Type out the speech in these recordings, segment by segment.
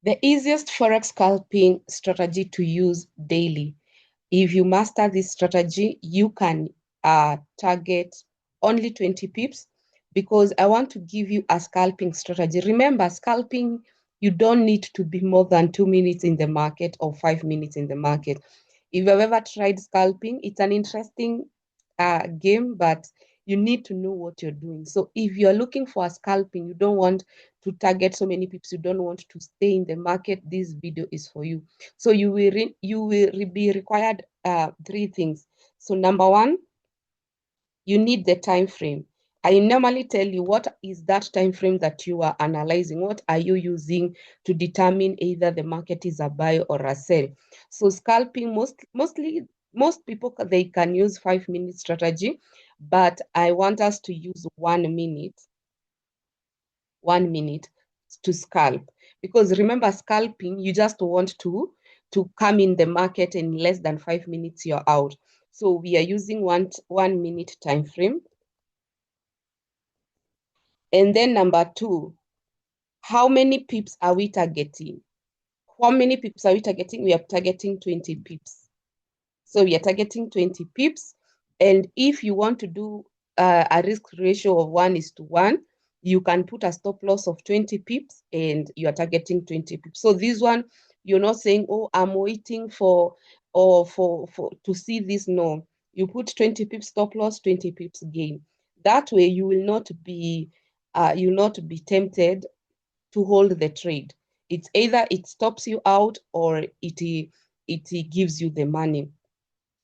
The easiest Forex scalping strategy to use daily. If you master this strategy, you can target only 20 pips, because I want to give you a scalping strategy. Remember, scalping, you don't need to be more than 2 minutes in the market or 5 minutes in the market. If you've ever tried scalping, it's an interesting game, but you need to know what you're doing. So if you're looking for a scalping, you don't want to target so many pips, you don't want to stay in the market, this video is for you. So you will be required 3 things. So number 1, you need the time frame. I normally tell you what is that time frame that you are analyzing. What are you using to determine either the market is a buy or a sell? So scalping, most people, they can use 5-minute strategy, but I want us to use 1 minute. 1 minute to scalp, because remember, scalping, you just want to come in the market in less than 5 minutes, you're out. So we are using 1 minute time frame. And then number 2, how many pips are we targeting? How many pips are we targeting? We are targeting 20 pips. So we are targeting 20 pips. And if you want to do a risk ratio of 1:1, you can put a stop loss of 20 pips and you are targeting 20 pips. So this one, you're not saying, oh, I'm waiting for to see this. No, you put 20 pips stop loss, 20 pips gain. That way you will not be tempted to hold the trade. It's either it stops you out or it gives you the money.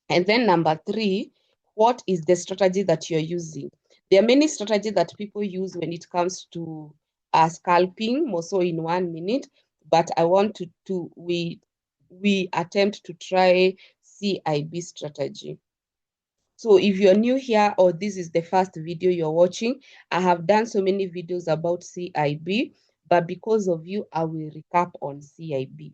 And then number 3, what is the strategy that you're using? There are many strategies that people use when it comes to scalping, more so in 1 minute, but I want we attempt to try CIB strategy. So if you're new here or this is the first video you're watching, I have done so many videos about CIB, but because of you, I will recap on CIB.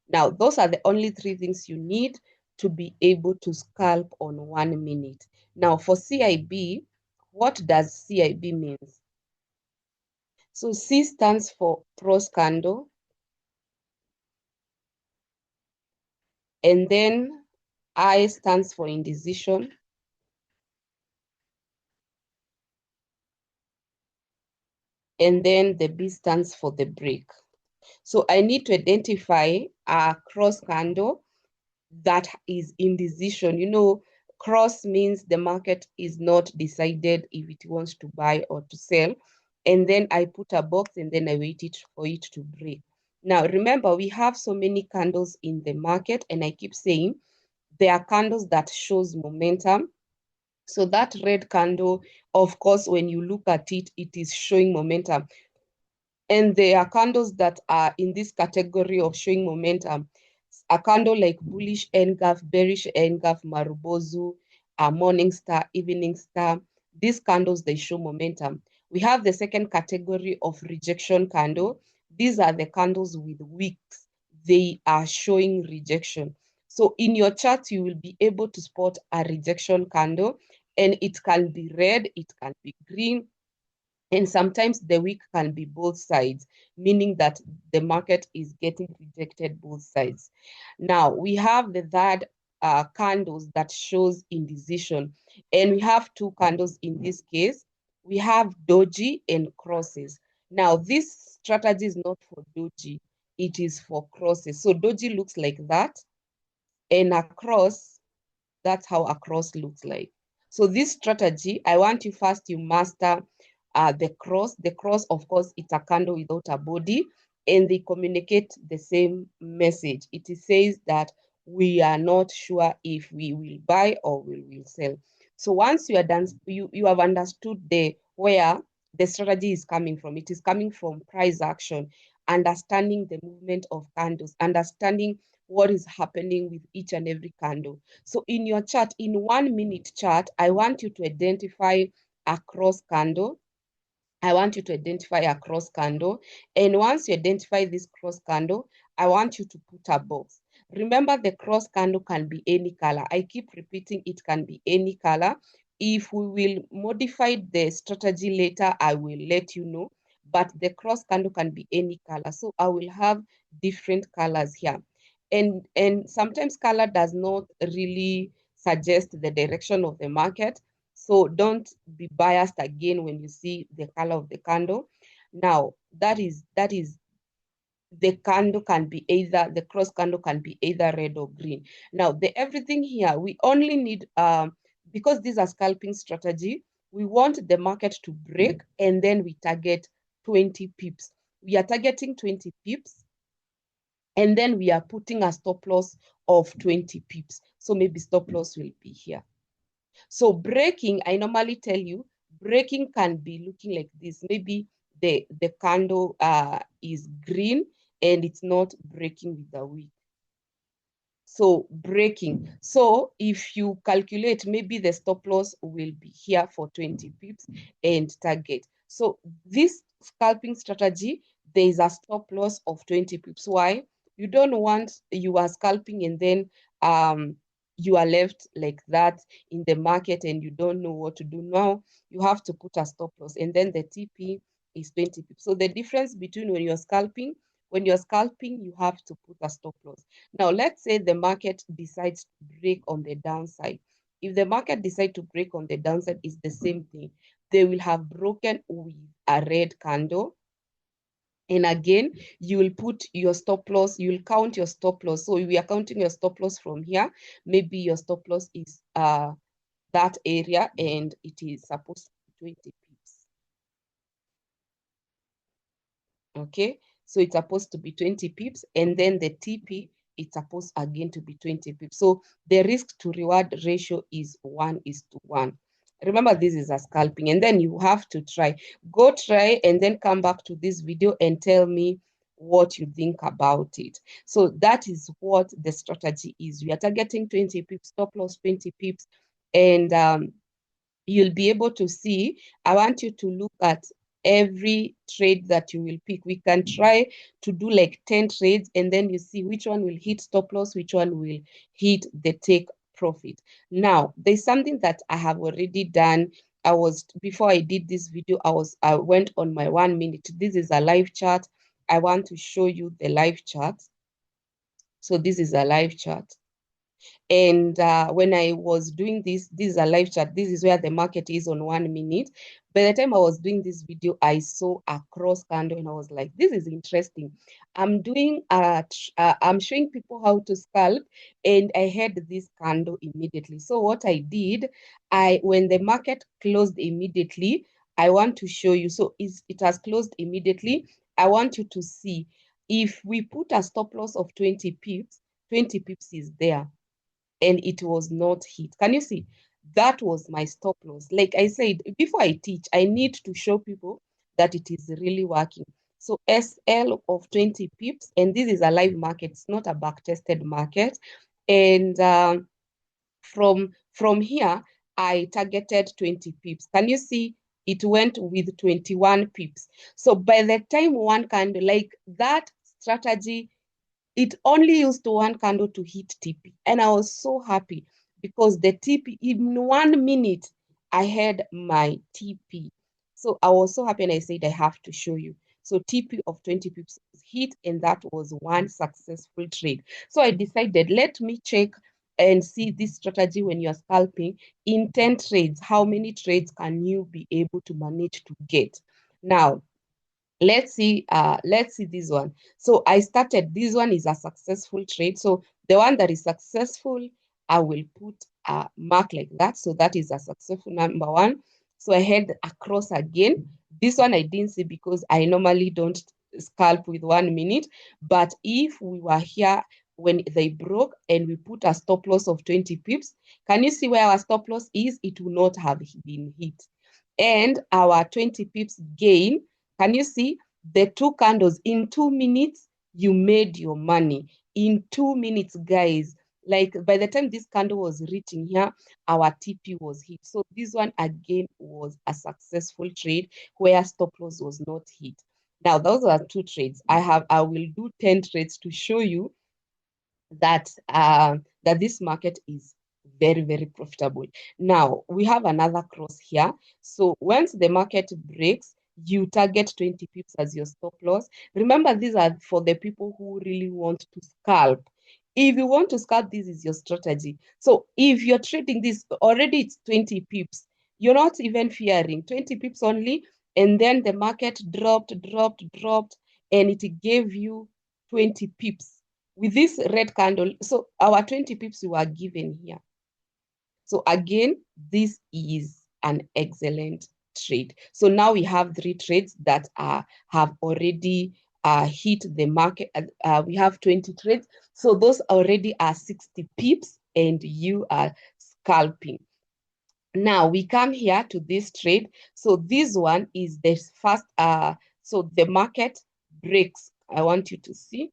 Now, those are the only 3 things you need to be able to scalp on 1 minute. Now, for CIB, what does CIB means? So C stands for cross candle, and then I stands for indecision, and then the B stands for the break. So I need to identify a cross candle that is indecision. You know, cross means the market is not decided if it wants to buy or to sell. And then I put a box and then I wait for it to break. Now, remember, we have so many candles in the market, and I keep saying there are candles that shows momentum. So that red candle, of course, when you look at it, it is showing momentum. And there are candles that are in this category of showing momentum. A candle like bullish engulf, bearish engulf, marubozu, a morning star, evening star. These candles, they show momentum. We have the second category of rejection candle. These are the candles with wicks. They are showing rejection. So in your chart, you will be able to spot a rejection candle, and it can be red, it can be green, and sometimes the wick can be both sides, meaning that the market is getting rejected both sides. Now, we have the third candles that shows indecision. And we have 2 candles in this case. We have doji and crosses. Now, this strategy is not for doji. It is for crosses. So doji looks like that. And a cross, that's how a cross looks like. So this strategy, I want you first, you master the cross. The cross, of course, it's a candle without a body, and they communicate the same message. It says that we are not sure if we will buy or we will sell. So once you are done, you have understood where the strategy is coming from. It is coming from price action, understanding the movement of candles, understanding what is happening with each and every candle. So in your chart, in 1 minute chart, I want you to identify a cross candle. I want you to identify a cross candle. And once you identify this cross candle, I want you to put a box. Remember, the cross candle can be any color. I keep repeating, it can be any color. If we will modify the strategy later, I will let you know. but the cross candle can be any color. So I will have different colors here. And sometimes color does not really suggest the direction of the market. So don't be biased again when you see the color of the candle. Now, that is the candle can be either, the cross candle can be either red or green. Now, the everything here, we only need, because these are scalping strategy, we want the market to break and then we target 20 pips. We are targeting 20 pips and then we are putting a stop loss of 20 pips. So maybe stop loss will be here. So breaking, I normally tell you, breaking can be looking like this. Maybe the candle is green and it's not breaking with the wick. So breaking. So if you calculate, maybe the stop loss will be here for 20 pips and target. So this scalping strategy, there is a stop loss of 20 pips. Why? You don't want, you are scalping and then you are left like that in the market and you don't know what to do. Now you have to put a stop loss and then the TP is 20 pips. So the difference between when you're scalping, you have to put a stop loss. Now, let's say the market decides to break on the downside. If the market decides to break on the downside, it's the same thing. They will have broken with a red candle. And again, you will put your stop loss, you will count your stop loss. So we are counting your stop loss from here. Maybe your stop loss is that area and it is supposed to be 20 pips. Okay, so it's supposed to be 20 pips and then the TP, it's supposed again to be 20 pips. So the risk to reward ratio is 1:1. Remember, this is a scalping and then you have to go try and then come back to this video and tell me what you think about it. So that is what the strategy is. We are targeting 20 pips, stop loss 20 pips, and you'll be able to see. I want you to look at every trade that you will pick. We can try to do like 10 trades and then you see which one will hit stop loss, which one will hit the take profit. Now, there's something that I have already done. Before I did this video, I went on my 1 minute. This is a live chart. I want to show you the live chart. So this is a live chart. And when I was doing this is a live chat. This is where the market is on 1 minute. By the time I was doing this video, I saw a cross candle and I was like, this is interesting. I'm showing people how to scalp and I had this candle immediately. So what I did, when the market closed immediately, I want to show you. So it has closed immediately. I want you to see if we put a stop loss of 20 pips, 20 pips is there and it was not hit. Can you see? That was my stop loss. Like I said, before I teach, I need to show people that it is really working. So SL of 20 pips, and this is a live market. It's not a back-tested market. And from here, I targeted 20 pips. Can you see? It went with 21 pips. So by the time one candle, like that strategy, it only used one candle to hit TP. And I was so happy because the TP, in 1 minute, I had my TP. So I was so happy and I said, I have to show you. So TP of 20 pips hit and that was one successful trade. So I decided, let me check and see this strategy when you're scalping in 10 trades. How many trades can you be able to manage to get? Now, let's see this one. So I started, this one is a successful trade. So the one that is successful, I will put a mark like that. So that is a successful number one. So I head across again. This one I didn't see because I normally don't scalp with 1 minute. But if we were here when they broke and we put a stop loss of 20 pips, can you see where our stop loss is? It will not have been hit. And our 20 pips gain, can you see the two candles in 2 minutes? You made your money in 2 minutes, guys. Like by the time this candle was reaching here, our TP was hit. So this one again was a successful trade where stop loss was not hit. Now those are 2 trades. I will do 10 trades to show you that that this market is very, very profitable. Now we have another cross here. So once the market breaks, you target 20 pips as your stop loss. Remember, these are for the people who really want to scalp. If you want to scalp, this is your strategy. So if you're trading this, already it's 20 pips. You're not even fearing 20 pips only. And then the market dropped, and it gave you 20 pips with this red candle. So our 20 pips we were given here. So again, this is an excellent trade. So now we have 3 trades that have already hit the market. We have 20 trades. So those already are 60 pips and you are scalping. Now we come here to this trade. So this one is the first, so the market breaks. I want you to see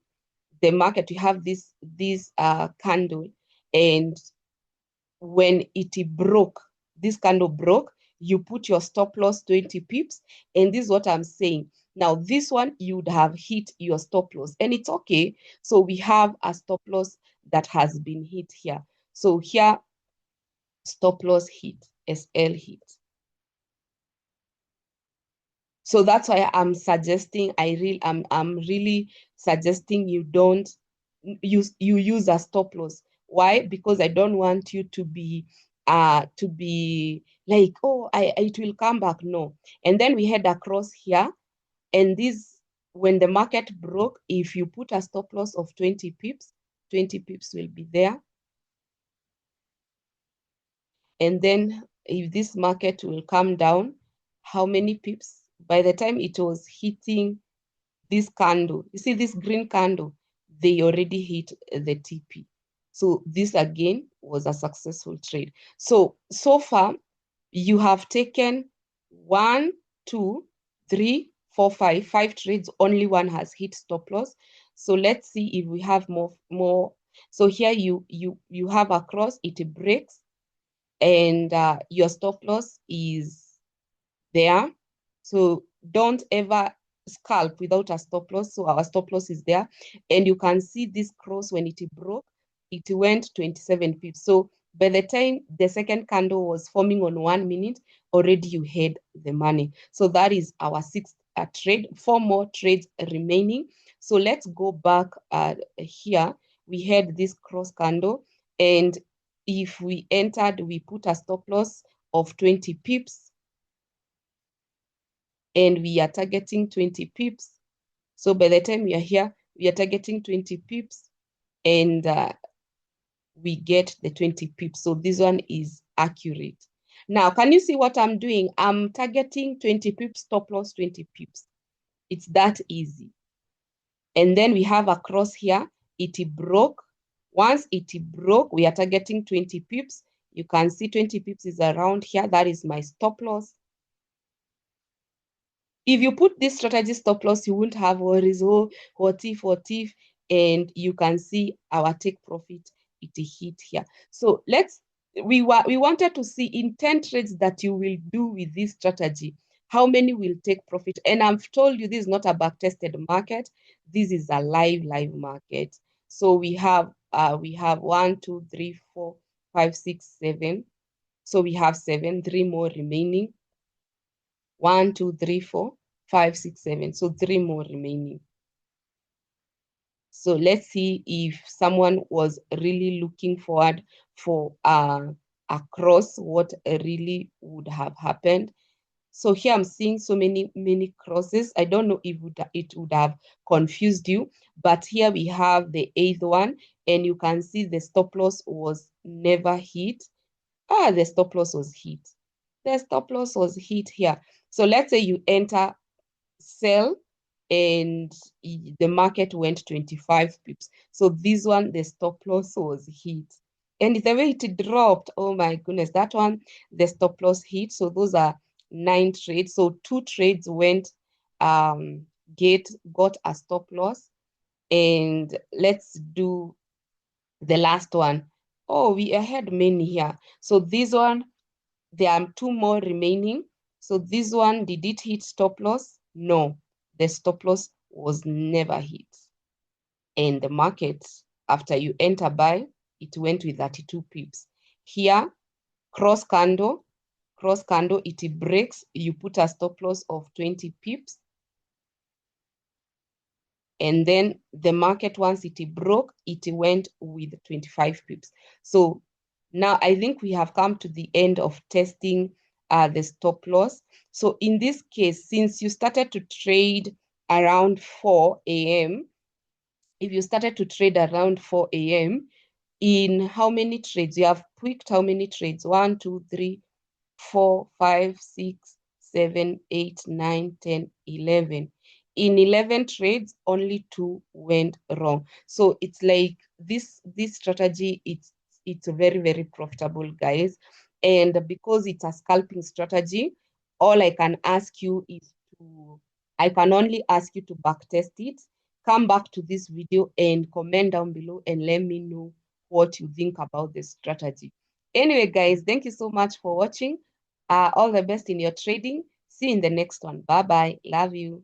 the market. We have this candle, and when it broke, this candle broke, you put your stop loss 20 pips, and this is what I'm saying. Now, this one, you would have hit your stop loss, and it's okay. So we have a stop loss that has been hit here. So here, stop loss hit, SL hit. So that's why I'm suggesting, I'm really suggesting you don't use a stop loss. Why? Because I don't want you to be like, oh, it will come back. No. And then we head across here, and this, when the market broke, if you put a stop loss of 20 pips, 20 pips will be there. And then if this market will come down, how many pips? By the time it was hitting this candle, you see this green candle, they already hit the TP. So this again was a successful trade. So far, you have taken 1, 2, 3, 4, 5 trades. Only one has hit stop loss. So let's see if we have more. So here you have a cross, it breaks, and your stop loss is there. So don't ever scalp without a stop loss. So our stop loss is there. And you can see this cross, when it broke, it went 27 pips. So by the time the second candle was forming on 1 minute, already you had the money. So that is our 6th trade. 4 more trades remaining. So let's go back here. We had this cross candle, and if we entered, we put a stop loss of 20 pips, and we are targeting 20 pips. So by the time we are here, we are targeting 20 pips, and we get the 20 pips. So this one is accurate. Now, can you see what I'm doing? I'm targeting 20 pips, stop loss 20 pips. It's that easy. And then we have a cross here. It broke. Once it broke, we are targeting 20 pips. You can see 20 pips is around here. That is my stop loss. If you put this strategy stop loss, you won't have worries. Oh, what if, and you can see our take profit, it hit here. So we wanted to see in 10 trades that you will do with this strategy, how many will take profit. And I've told you, this is not a back-tested market. This is a live market. So we have 1, 2, 3, 4, 5, 6, 7. So we have 7, 3 more remaining. 1, 2, 3, 4, 5, 6, 7. So 3 more remaining. So let's see if someone was really looking forward for a cross, what really would have happened. So here I'm seeing so many crosses. I don't know if it would have confused you, but here we have the 8th one, and you can see the stop loss was never hit. The stop loss was hit. The stop loss was hit here. So let's say you enter sell, and the market went 25 pips. So this one, the stop loss was hit. And the way it dropped, oh my goodness, that one, the stop loss hit. So those are 9 trades. So 2 trades went, got a stop loss. And let's do the last one. Oh, we had many here. So this one, there are 2 more remaining. So this one, did it hit stop loss? No, the stop loss was never hit. And the market, after you enter buy, it went with 32 pips. Here, cross candle, cross candle, it breaks, you put a stop loss of 20 pips. And then the market, once it broke, it went with 25 pips. So now I think we have come to the end of testing the stop loss. So in this case, since you started to trade around 4 a.m., if you started to trade around 4 a.m., in how many trades? You have picked how many trades? 1, 2, 3, 4, 5, 6, 7, 8, 9, 10, 11. In 11 trades, only 2 went wrong. So it's like this strategy, it's very, very profitable, guys. And because it's a scalping strategy, all I can ask you is I can only ask you to backtest it. Come back to this video and comment down below and let me know what you think about the strategy. Anyway, guys, thank you so much for watching. All the best in your trading. See you in the next one. Bye-bye. Love you.